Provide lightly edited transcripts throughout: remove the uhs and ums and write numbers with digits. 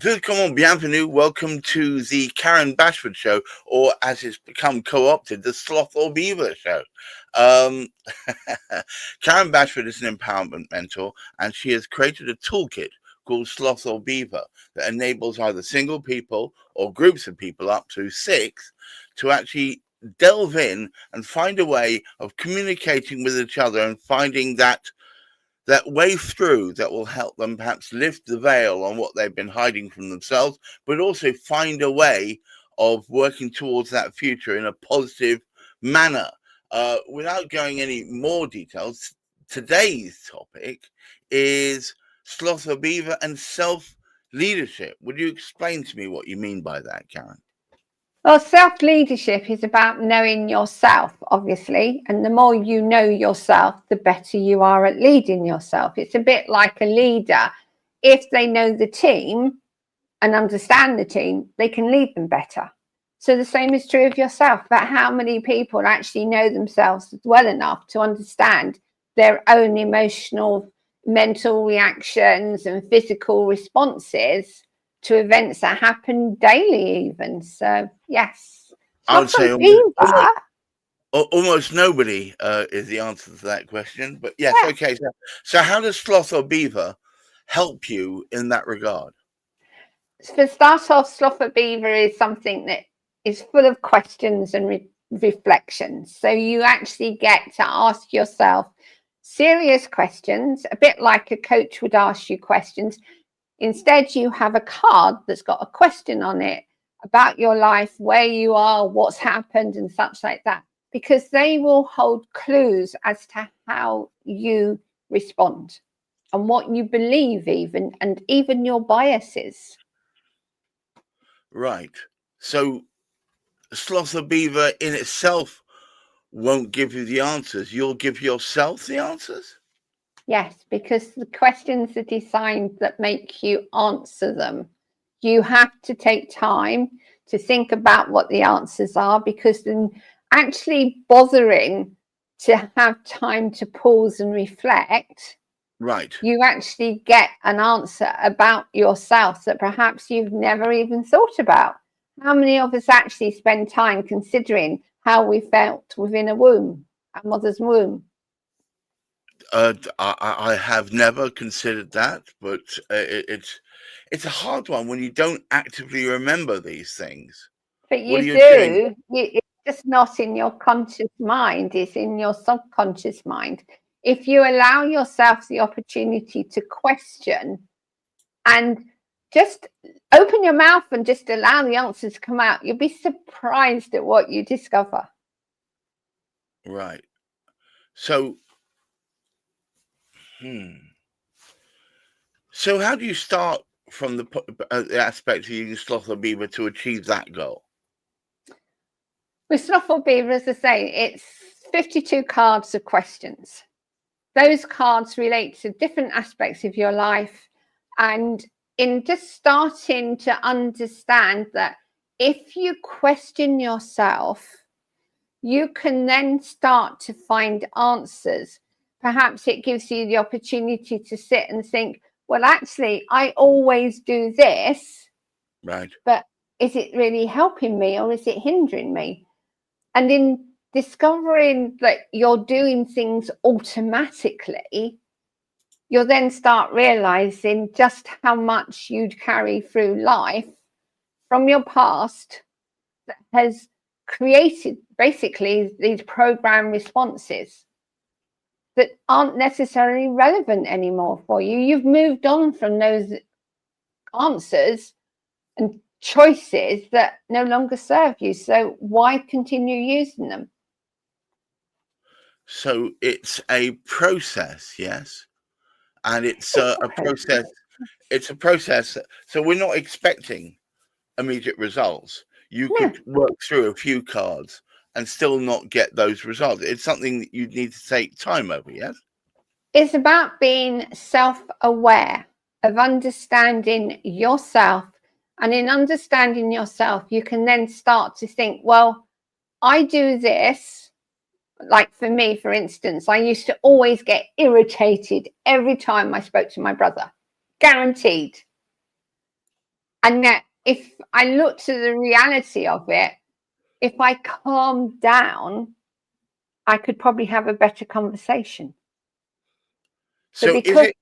Bienvenue. Welcome to the Karen Bashford show, or as it's become co-opted, the Sloth or Beaver show. Um, Karen Bashford is an empowerment mentor, and she has created a toolkit called Sloth or Beaver that enables either single people or groups of people up to 6 to actually delve in and find a way of communicating with each other and finding that way through that will help them perhaps lift the veil on what they've been hiding from themselves, but also find a way of working towards that future in a positive manner. Without going any more details, today's topic is Sloth or Beaver and self-leadership. Would you explain to me what you mean by that, Karen? Well, self-leadership is about knowing yourself, obviously. And the more you know yourself, the better you are at leading yourself. It's a bit like a leader. If they know the team and understand the team, they can lead them better. So the same is true of yourself, but how many people actually know themselves well enough to understand their own emotional, mental reactions and physical responses to events that happen daily even. So yes, I would Sloth say and Beaver. almost nobody is the answer to that question. But yes, Yeah. okay. So how does Sloth or Beaver help you in that regard? For start off, Sloth and Beaver is something that is full of questions and reflections. So you actually get to ask yourself serious questions, a bit like a coach would ask you questions. Instead, you have a card that's got a question on it about your life, where you are, what's happened, and such like that, because they will hold clues as to how you respond and what you believe, even, and even your biases. Right. So Sloth or Beaver in itself won't give you the answers. You'll give yourself the answers? Yes, because the questions are designed that make you answer them. You have to take time to think about what the answers are, because then actually bothering to have time to pause and reflect, Right. you actually get an answer about yourself that perhaps you've never even thought about. How many of us actually spend time considering how we felt within a womb, a mother's womb? I have never considered that, but it's a hard one when you don't actively remember these things. But What are you you doing? do. It's just not in your conscious mind, it's in your subconscious mind. If you allow yourself the opportunity to question and just open your mouth and just allow the answers to come out, you'll be surprised at what you discover. Right. So, hmm. So how do you start from the aspect of using Sloth or Beaver to achieve that goal? With Sloth or Beaver, as I say, it's 52 cards of questions. Those cards relate to different aspects of your life. And in just starting to understand that if you question yourself, you can then start to find answers. Perhaps it gives you the opportunity to sit and think, well, actually, I always do this, Right. but is it really helping me or is it hindering me? And in discovering that you're doing things automatically, you'll then start realizing just how much you'd carry through life from your past that has created basically these program responses that aren't necessarily relevant anymore for you. You've moved on from those answers and choices that no longer serve you. So why continue using them? So it's a process, yes, and it's It's a a process. process. It's a process. So we're not expecting immediate results. You No, could work through a few cards and still not get those results. It's something that you need to take time over, yes? it's about being self-aware of understanding yourself. And in understanding yourself, you can then start to think, well, I do this. Like for me, for instance, I used to always get irritated every time I spoke to my brother. Guaranteed. And that if I looked at the reality of it, if I calmed down, I could probably have a better conversation. But So because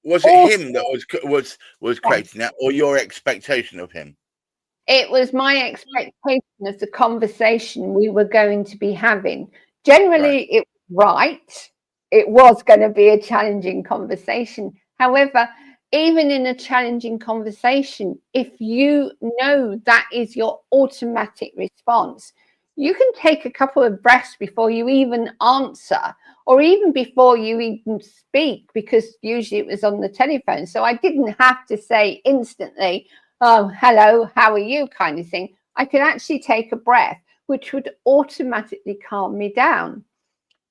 was it also, him that was creating that, or your expectation of him? it was my expectation of the conversation we were going to be having. Generally, Right. it was right. It was going to be a challenging conversation. However, even in a challenging conversation, if you know that is your automatic response, you can take a couple of breaths before you even answer, or even before you even speak, because usually it was on the telephone. So I didn't have to say instantly, oh, hello, how are you, kind of thing. I could actually take a breath, which would automatically calm me down.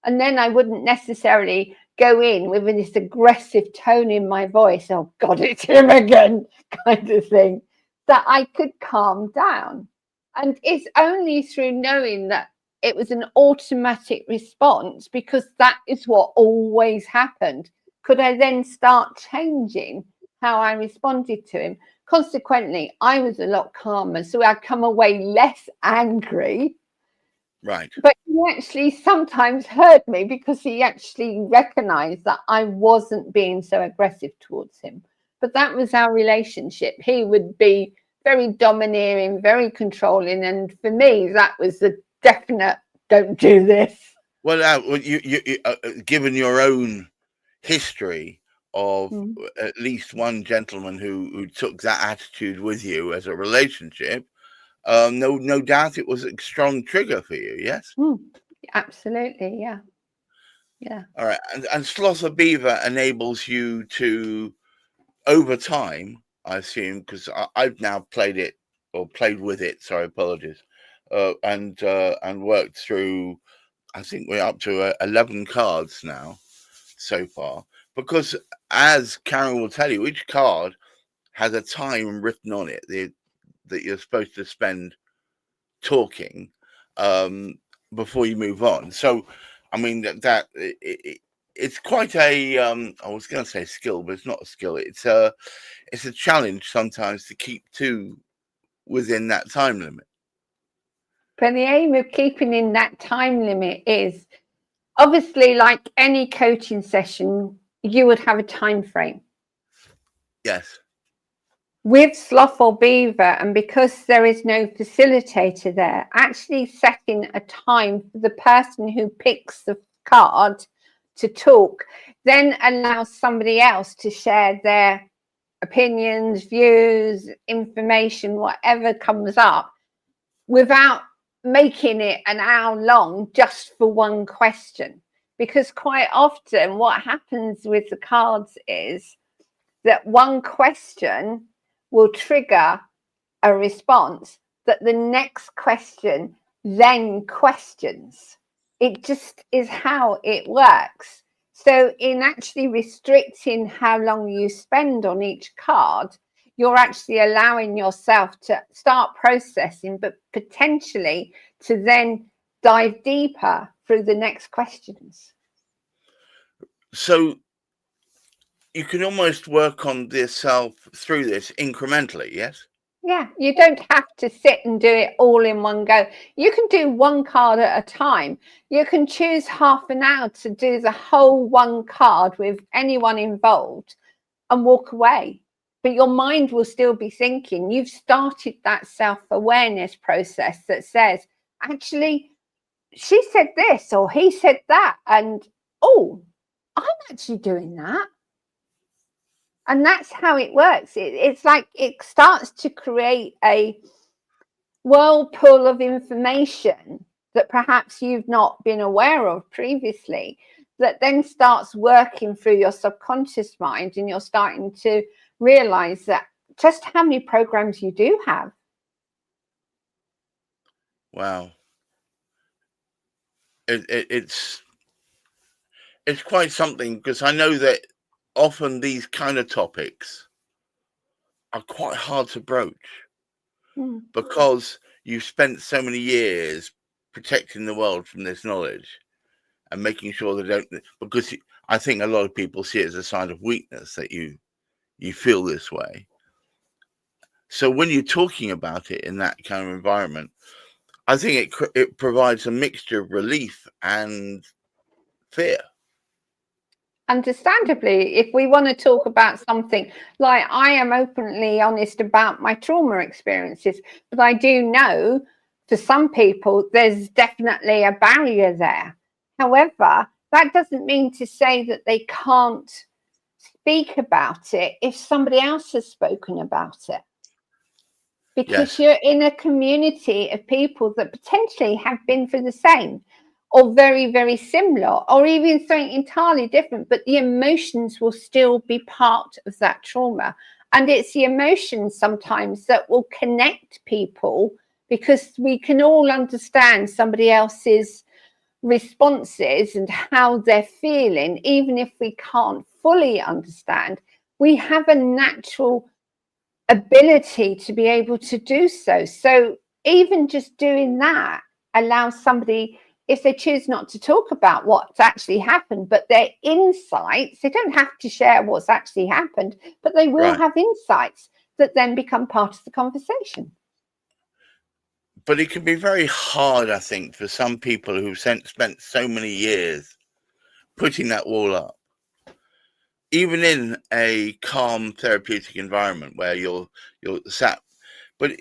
And then I wouldn't necessarily go in with this aggressive tone in my voice, oh God, it's him again, kind of thing, that I could calm down. And it's only through knowing that it was an automatic response, because that is what always happened, could I then start changing how I responded to him. Consequently, I was a lot calmer, so I'd come away less angry. Right. But he actually sometimes heard me, because he actually recognized that I wasn't being so aggressive towards him. But that was our relationship. He would be very domineering, very controlling. And for me, that was the definite don't do this. Well, given your own history of Mm. at least one gentleman who took that attitude with you as a relationship, no doubt it was a strong trigger for you. Yes. Mm. Absolutely. Yeah. Yeah. All right. And Sloth or Beaver enables you to, over time, I assume, because I've now played it, or played with it. Sorry, apologies. And worked through. I think we're up to 11 cards now so far. Because as Karen will tell you, each card has a time written on it that you're supposed to spend talking, um, before you move on. So, I mean it's quite a, I was going to say skill, but it's not a skill. It's a challenge sometimes to keep within that time limit. But the aim of keeping in that time limit is, obviously, like any coaching session, you would have a time frame. Yes. With Sloth or Beaver, and because there is no facilitator there, actually setting a time for the person who picks the card to talk then allows somebody else to share their opinions, views, information, whatever comes up, without making it an hour long just for one question. Because quite often what happens with the cards is that one question will trigger a response that the next question then questions. It just is how it works. So, in actually restricting how long you spend on each card, you're actually allowing yourself to start processing, but potentially to then dive deeper through the next questions. So you can almost work on yourself through this incrementally. Yes. Yeah, you don't have to sit and do it all in one go. You can do one card at a time. You can choose half an hour to do the whole one card with anyone involved and walk away. But your mind will still be thinking. You've started that self-awareness process that says, actually, she said this or he said that. And, oh, I'm actually doing that. And that's how it works. It's like it starts to create a whirlpool of information that perhaps you've not been aware of previously, that then starts working through your subconscious mind, and you're starting to realize that just how many programs you do have. Wow. It's quite something, because I know that often these kind of topics are quite hard to broach, Mm. because you've spent so many years protecting the world from this knowledge and making sure they don't, because I think a lot of people see it as a sign of weakness that you feel this way. So when you're talking about it in that kind of environment, I think it provides a mixture of relief and fear. Understandably, if we want to talk about something, like I am openly honest about my trauma experiences, but I do know for some people there's definitely a barrier there. However, that doesn't mean to say that they can't speak about it if somebody else has spoken about it. Because Yes. you're in a community of people that potentially have been through the same or very, very similar, or even something entirely different, but the emotions will still be part of that trauma. And it's the emotions sometimes that will connect people, because we can all understand somebody else's responses and how they're feeling, even if we can't fully understand. We have a natural ability to be able to do so. So even just doing that allows somebody, if they choose not to talk about what's actually happened, but their insights, they don't have to share what's actually happened, but they will Right. have insights that then become part of the conversation. But it can be very hard, I think, for some people who've spent so many years putting that wall up, even in a calm therapeutic environment where you're sat. But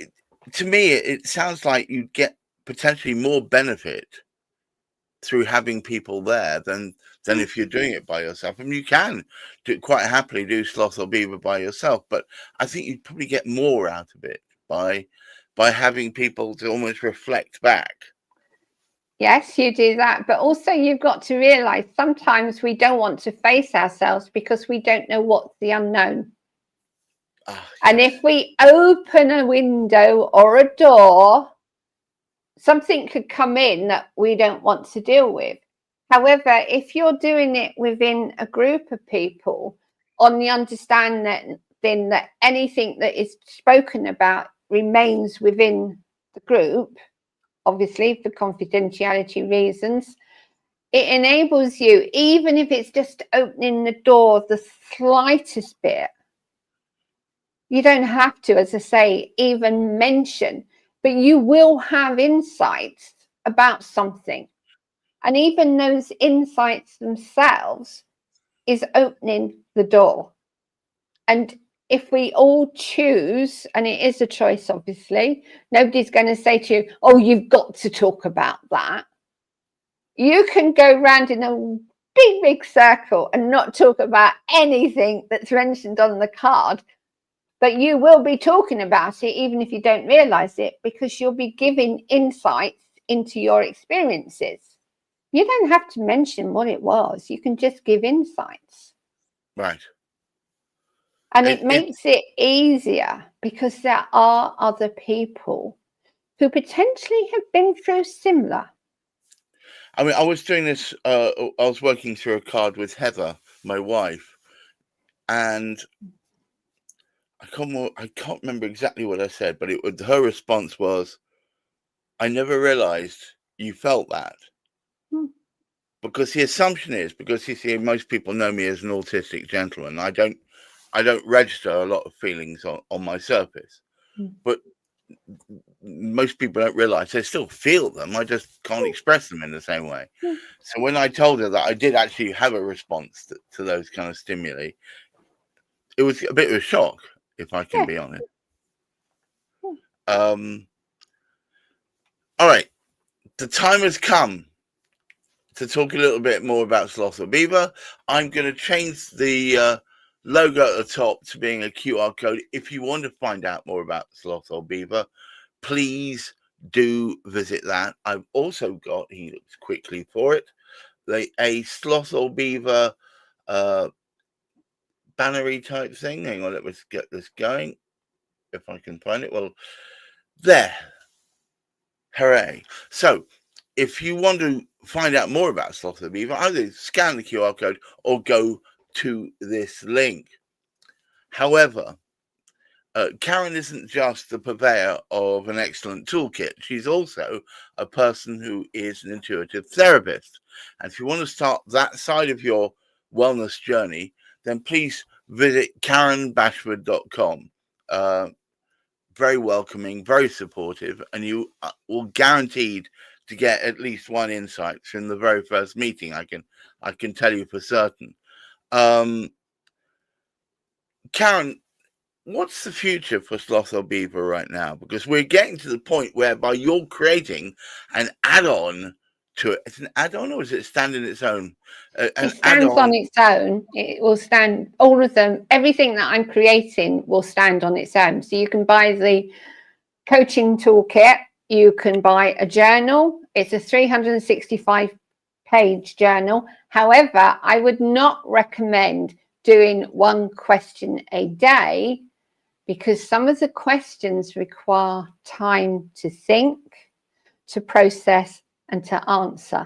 to me, it sounds like you get potentially more benefit through having people there than if you're doing it by yourself. I mean, you can quite happily do Sloth or Beaver by yourself, but I think you'd probably get more out of it by having people to almost reflect back. Yes, you do that. But also, you've got to realize sometimes we don't want to face ourselves because we don't know what's the unknown. And Yes. if we open a window or a door, something could come in that we don't want to deal with. However, if you're doing it within a group of people on the understanding that anything that is spoken about remains within the group, obviously for confidentiality reasons, it enables you, even if it's just opening the door the slightest bit, you don't have to, as I say, even mention, but you will have insights about something. And even those insights themselves is opening the door. And if we all choose, and it is a choice, obviously, nobody's going to say to you, oh, you've got to talk about that. You can go round in a big, big circle and not talk about anything that's mentioned on the card, but you will be talking about it even if you don't realize it, because you'll be giving insights into your experiences. You don't have to mention what it was. You can just give insights. Right. And it makes it easier because there are other people who potentially have been through similar. I mean, I was doing this, I was working through a card with Heather, my wife, and I can't remember exactly what I said, but her response was, I never realized you felt that. Because the assumption is, because you see, most people know me as an autistic gentleman. I don't register a lot of feelings on my surface, but most people don't realize they still feel them. I just can't express them in the same way. So when I told her that I did actually have a response to those kind of stimuli, it was a bit of a shock, if I can be honest. All right, the time has come to talk a little bit more about Sloth or Beaver. I'm going to change the logo at the top to being a QR code. If you want to find out more about Sloth or Beaver, please do visit that. I've also got, he looks quickly for it, a Sloth or Beaver bannery type thing. Hang on, let's get this going. If I can find it. Well, there. Hooray. So, if you want to find out more about Sloth or Beaver, either scan the QR code or go to this link. However, Karen isn't just the purveyor of an excellent toolkit. She's also a person who is an intuitive therapist. And if you want to start that side of your wellness journey, then please visit karenbashford.com. very welcoming, very supportive, and you will guaranteed to get at least one insight from the very first meeting. I can tell you for certain. Karen, what's the future for Sloth or Beaver right now? Because we're getting to the point whereby you're creating an add-on to it. It's an add-on, or is it stand in its own? It stands on its own. It will stand, all of them, everything that I'm creating will stand on its own. So you can buy the coaching toolkit, you can buy a journal. It's a 365-page journal. However, I would not recommend doing one question a day, because some of the questions require time to think, to process, and to answer.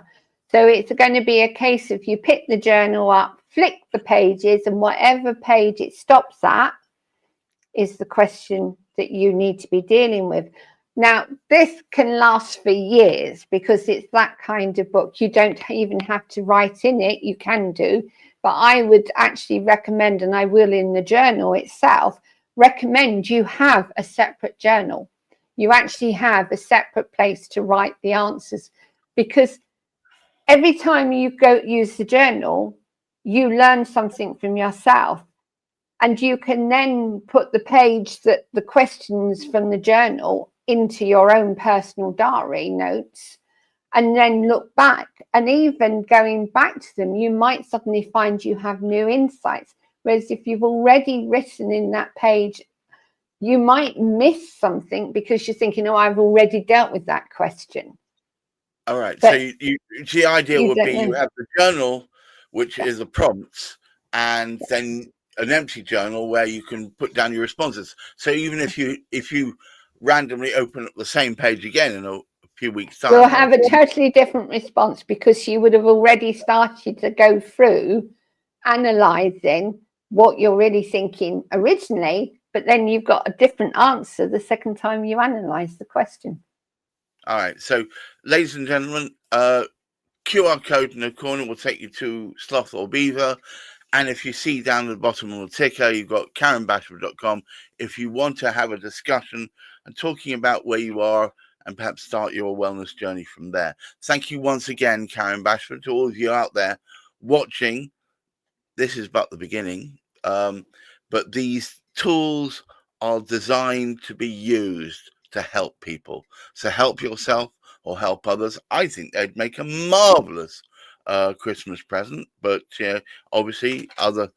So it's going to be a case of you pick the journal up, flick the pages, and whatever page it stops at is the question that you need to be dealing with. Now, this can last for years because it's that kind of book. You don't even have to write in it. You can do. But I would actually recommend, and I will in the journal itself, recommend you have a separate journal. You actually have a separate place to write the answers, because every time you go use the journal, you learn something from yourself, and you can then put the page that the questions from the journal into your own personal diary notes, and then look back. And even going back to them, you might suddenly find you have new insights. Whereas if you've already written in that page, you might miss something because you're thinking, oh, I've already dealt with that question. All right. But so the idea would be you have the journal, which is the prompts, and then an empty journal where you can put down your responses. So even if you randomly open up the same page again in a few weeks' time, you'll have a totally different response, because you would have already started to go through analysing what you're really thinking originally, but then you've got a different answer the second time you analyse the question. All right. So, ladies and gentlemen, QR code in the corner will take you to Sloth or Beaver. And if you see down at the bottom of the ticker, you've got KarenBashford.com. If you want to have a discussion and talking about where you are and perhaps start your wellness journey from there. Thank you once again, Karen Bashford, to all of you out there watching. This is but the beginning. But these tools are designed to be used to help people. So help yourself or help others. I think they'd make a marvelous Christmas present, but obviously other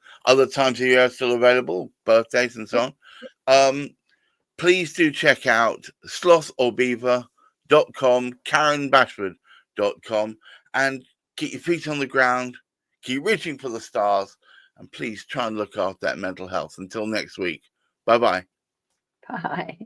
times of year are still available, birthdays and so on. Please do check out slotholbeaver.com, KarenBashford.com, and keep your feet on the ground, keep reaching for the stars, and please try and look after that mental health. Until next week, bye-bye. Bye.